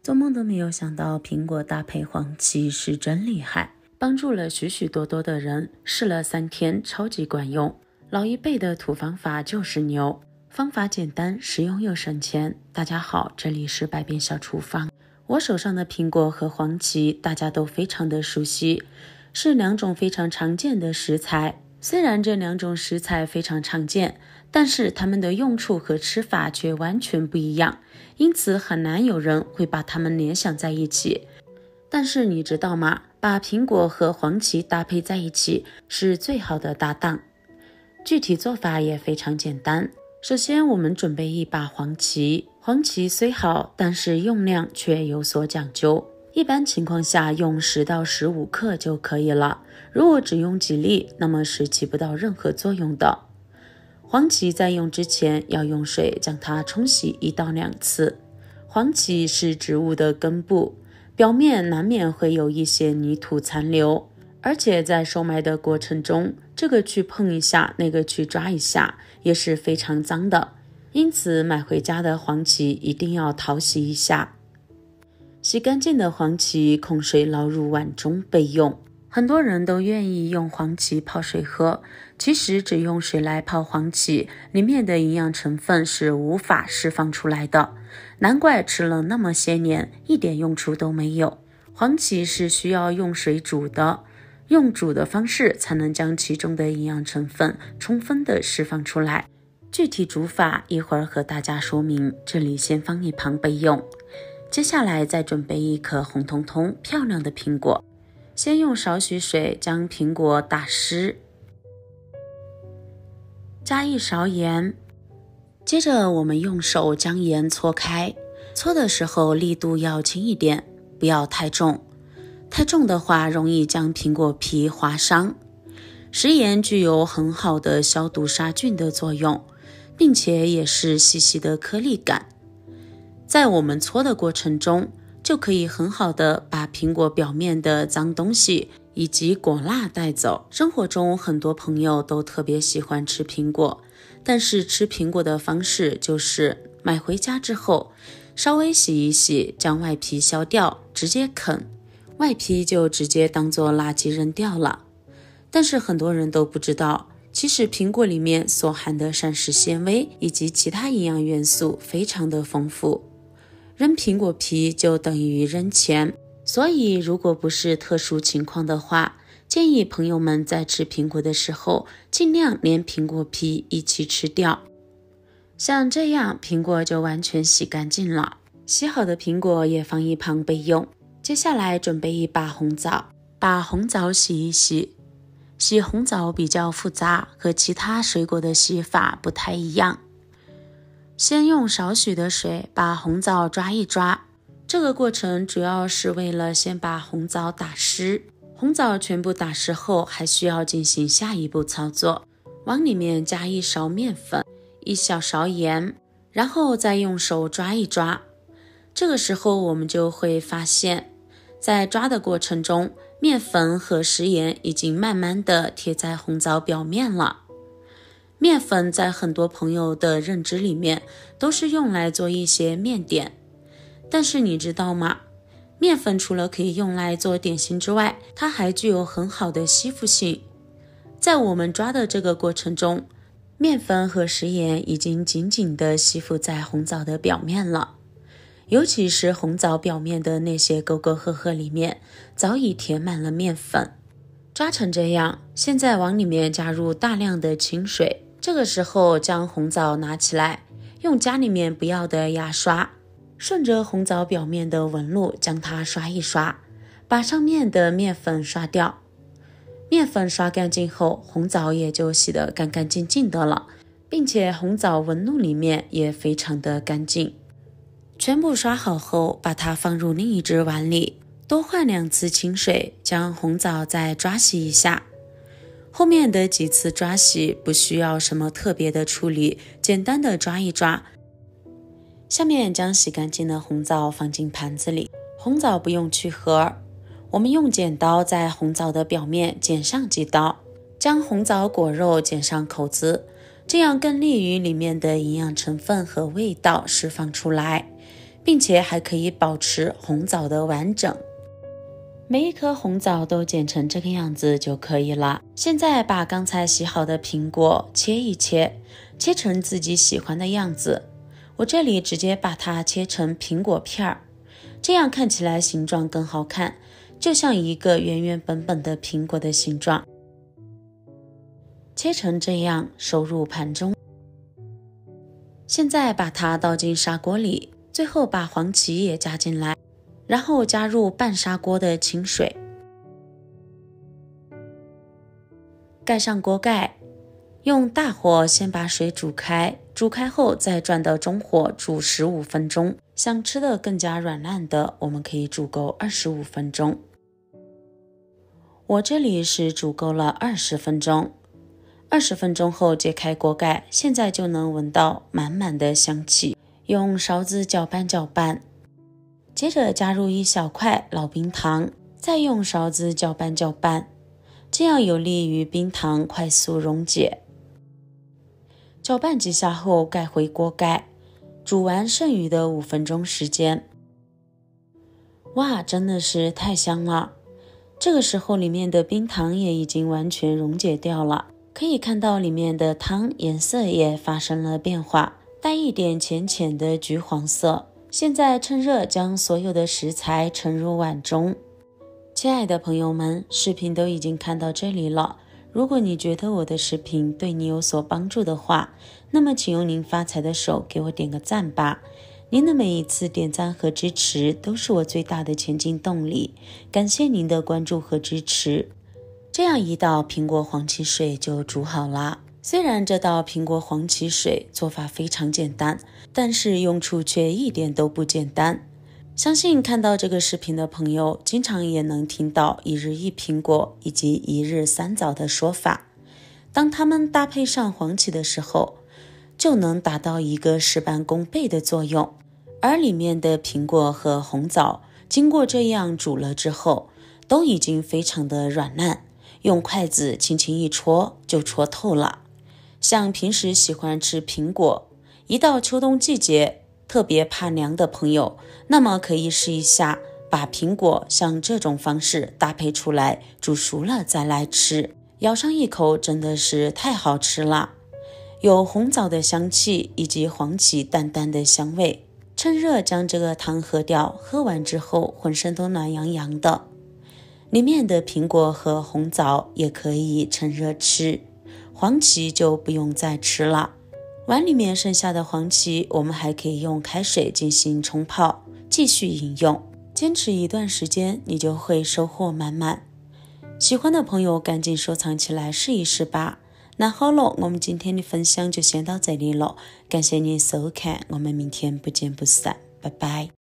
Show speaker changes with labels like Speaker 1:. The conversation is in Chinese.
Speaker 1: 做梦都没有想到苹果搭配黄芪是真厉害，帮助了许许多多的人，试了3天超级管用。老一辈的土方法就是牛，方法简单实用又省钱。大家好，这里是百变小厨房。我手上的苹果和黄芪大家都非常的熟悉，是2种非常常见的食材。虽然这2种食材非常常见，但是它们的用处和吃法却完全不一样，因此很难有人会把它们联想在一起。但是你知道吗？把苹果和黄芪搭配在一起是最好的搭档。具体做法也非常简单。首先我们准备一把黄芪，黄芪虽好，但是用量却有所讲究。一般情况下用10到15克就可以了，如果只用几粒，那么是起不到任何作用的。黄芪在用之前要用水将它冲洗1到2次。黄芪是植物的根部，表面难免会有一些泥土残留，而且在收买的过程中，这个去碰一下，那个去抓一下，也是非常脏的。因此买回家的黄芪一定要淘洗一下。洗干净的黄芪控水捞入碗中备用。很多人都愿意用黄芪泡水喝，其实只用水来泡黄芪，里面的营养成分是无法释放出来的，难怪吃了那么些年，一点用处都没有。黄芪是需要用水煮的，用煮的方式才能将其中的营养成分充分的释放出来。具体煮法一会儿和大家说明，这里先放一旁备用。接下来再准备一颗红彤彤漂亮的苹果，先用少许水将苹果打湿，加1勺盐，接着我们用手将盐搓开，搓的时候力度要轻一点，不要太重，太重的话容易将苹果皮划伤。食盐具有很好的消毒杀菌的作用，并且也是细细的颗粒感，在我们搓的过程中就可以很好的把苹果表面的脏东西以及果蜡带走。生活中很多朋友都特别喜欢吃苹果，但是吃苹果的方式就是买回家之后稍微洗一洗，将外皮削掉，直接啃，外皮就直接当做垃圾扔掉了。但是很多人都不知道，其实苹果里面所含的膳食纤维以及其他营养元素非常的丰富，扔苹果皮就等于扔钱，所以如果不是特殊情况的话，建议朋友们在吃苹果的时候尽量连苹果皮一起吃掉。像这样苹果就完全洗干净了，洗好的苹果也放一旁备用。接下来准备一把红枣，把红枣洗一洗。洗红枣比较复杂，和其他水果的洗法不太一样。先用少许的水把红枣抓一抓，这个过程主要是为了先把红枣打湿。红枣全部打湿后，还需要进行下一步操作，往里面加1勺面粉，1小勺盐，然后再用手抓一抓。这个时候我们就会发现，在抓的过程中，面粉和食盐已经慢慢的贴在红枣表面了。面粉在很多朋友的认知里面都是用来做一些面点，但是你知道吗？面粉除了可以用来做点心之外，它还具有很好的吸附性。在我们抓的这个过程中，面粉和食盐已经紧紧地吸附在红枣的表面了，尤其是红枣表面的那些沟沟壑壑里面早已填满了面粉。抓成这样，现在往里面加入大量的清水，这个时候将红枣拿起来，用家里面不要的牙刷，顺着红枣表面的纹路将它刷一刷，把上面的面粉刷掉。面粉刷干净后，红枣也就洗得干干净净的了，并且红枣纹路里面也非常的干净。全部刷好后，把它放入另一只碗里，多换2次清水，将红枣再抓洗一下。后面的几次抓洗不需要什么特别的处理，简单的抓一抓。下面将洗干净的红枣放进盘子里，红枣不用去核，我们用剪刀在红枣的表面剪上几刀，将红枣果肉剪上口子，这样更利于里面的营养成分和味道释放出来，并且还可以保持红枣的完整。每一颗红枣都剪成这个样子就可以了。现在把刚才洗好的苹果切一切，切成自己喜欢的样子。我这里直接把它切成苹果片儿，这样看起来形状更好看，就像一个原原本本的苹果的形状。切成这样，收入盘中。现在把它倒进砂锅里，最后把黄芪也加进来，然后加入半砂锅的清水，盖上锅盖，用大火先把水煮开，煮开后再转到中火煮15分钟。想吃的更加软烂的，我们可以煮够25分钟。我这里是煮够了20分钟。20分钟后揭开锅盖，现在就能闻到满满的香气。用勺子搅拌搅拌，接着加入一小块老冰糖，再用勺子搅拌搅拌，这样有利于冰糖快速溶解。搅拌几下后盖回锅盖，煮完剩余的5分钟时间。哇，真的是太香了！这个时候里面的冰糖也已经完全溶解掉了，可以看到里面的汤颜色也发生了变化，带一点浅浅的橘黄色。现在趁热将所有的食材盛入碗中。亲爱的朋友们，视频都已经看到这里了，如果你觉得我的视频对你有所帮助的话，那么请用您发财的手给我点个赞吧。您的每一次点赞和支持都是我最大的前进动力，感谢您的关注和支持。这样一道苹果黄芪水就煮好了。虽然这道苹果黄芪水做法非常简单，但是用处却一点都不简单。相信看到这个视频的朋友，经常也能听到一日一苹果以及一日3枣的说法。当它们搭配上黄芪的时候，就能达到一个事半功倍的作用。而里面的苹果和红枣经过这样煮了之后，都已经非常的软烂，用筷子轻轻一戳就戳透了。像平时喜欢吃苹果，一到秋冬季节特别怕凉的朋友，那么可以试一下把苹果像这种方式搭配出来，煮熟了再来吃，咬上一口真的是太好吃了，有红枣的香气以及黄芪淡淡的香味。趁热将这个汤喝掉，喝完之后浑身都暖洋洋的。里面的苹果和红枣也可以趁热吃，黄芪就不用再吃了。碗里面剩下的黄芪，我们还可以用开水进行冲泡，继续饮用。坚持一段时间，你就会收获满满。喜欢的朋友赶紧收藏起来试一试吧。那好了，我们今天的分享就先到这里了，感谢您收看，我们明天不见不散，拜拜。